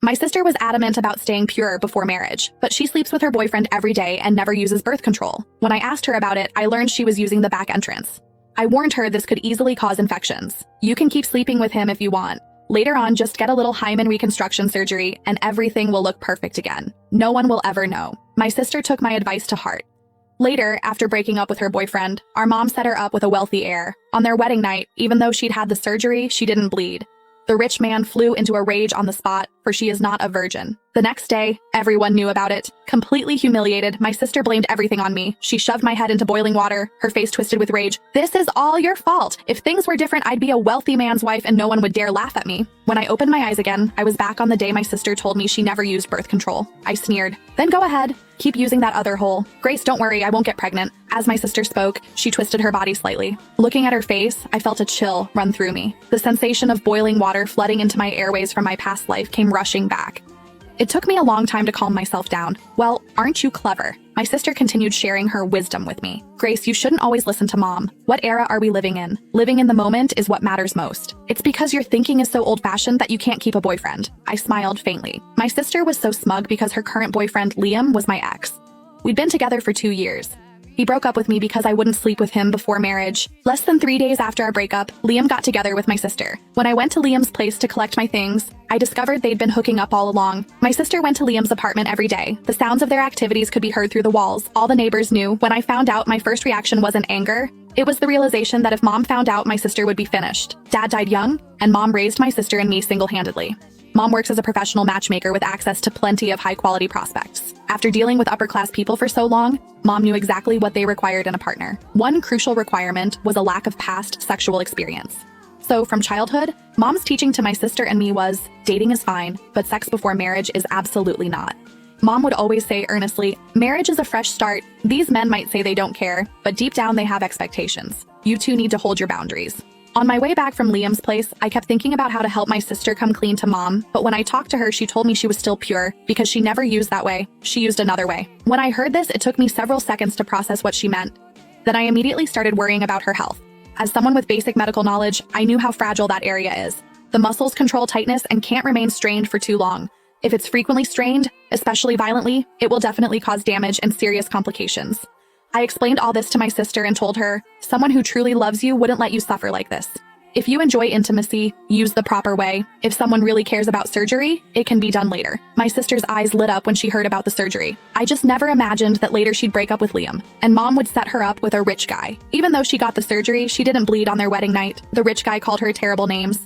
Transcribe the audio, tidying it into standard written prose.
My sister was adamant about staying pure before marriage, but she sleeps with her boyfriend every day and never uses birth control. When I asked her about it, I learned she was using the back entrance. I warned her this could easily cause infections. You can keep sleeping with him if you want. Later on, just get a little hymen reconstruction surgery and everything will look perfect again. No one will ever know. My sister took my advice to heart. Later, after breaking up with her boyfriend, our mom set her up with a wealthy heir. On their wedding night, even though she'd had the surgery, she didn't bleed. The rich man flew into a rage on the spot, for she is not a virgin. The next day, everyone knew about it. Completely humiliated, my sister blamed everything on me. She shoved my head into boiling water, her face twisted with rage. "This is all your fault. If things were different, I'd be a wealthy man's wife and no one would dare laugh at me." When I opened my eyes again, I was back on the day my sister told me she never used birth control. I sneered. "Then go ahead. Keep using that other hole. Grace, don't worry, I won't get pregnant." As my sister spoke, she twisted her body slightly. Looking at her face, I felt a chill run through me. The sensation of boiling water flooding into my airways from my past life came rushing back. It took me a long time to calm myself down. "Well, aren't you clever?" My sister continued sharing her wisdom with me. "Grace, you shouldn't always listen to mom. What era are we living in? Living in the moment is what matters most. It's because your thinking is so old-fashioned that you can't keep a boyfriend." I smiled faintly. My sister was so smug because her current boyfriend, Liam, was my ex. We'd been together for 2 years. He broke up with me because I wouldn't sleep with him before marriage. Less than 3 days after our breakup, Liam got together with my sister. When I went to Liam's place to collect my things, I discovered they'd been hooking up all along. My sister went to Liam's apartment every day. The sounds of their activities could be heard through the walls. All the neighbors knew. When I found out, my first reaction wasn't anger. It was the realization that if mom found out, my sister would be finished. Dad died young, and mom raised my sister and me single-handedly. Mom works as a professional matchmaker with access to plenty of high-quality prospects. After dealing with upper-class people for so long, mom knew exactly what they required in a partner. One crucial requirement was a lack of past sexual experience. So from childhood, mom's teaching to my sister and me was, dating is fine, but sex before marriage is absolutely not. Mom would always say earnestly, marriage is a fresh start. These men might say they don't care, but deep down they have expectations. You two need to hold your boundaries. On my way back from Liam's place, I kept thinking about how to help my sister come clean to mom, but when I talked to her, she told me she was still pure because she never used that way. She used another way. When I heard this, it took me several seconds to process what she meant. Then I immediately started worrying about her health. As someone with basic medical knowledge, I knew how fragile that area is. The muscles control tightness and can't remain strained for too long. If it's frequently strained, especially violently, it will definitely cause damage and serious complications. I explained all this to my sister and told her, someone who truly loves you wouldn't let you suffer like this. If you enjoy intimacy, use the proper way. If someone really cares about surgery, it can be done later. My sister's eyes lit up when she heard about the surgery. I just never imagined that later she'd break up with Liam, and mom would set her up with a rich guy. Even though she got the surgery, she didn't bleed on their wedding night. The rich guy called her terrible names.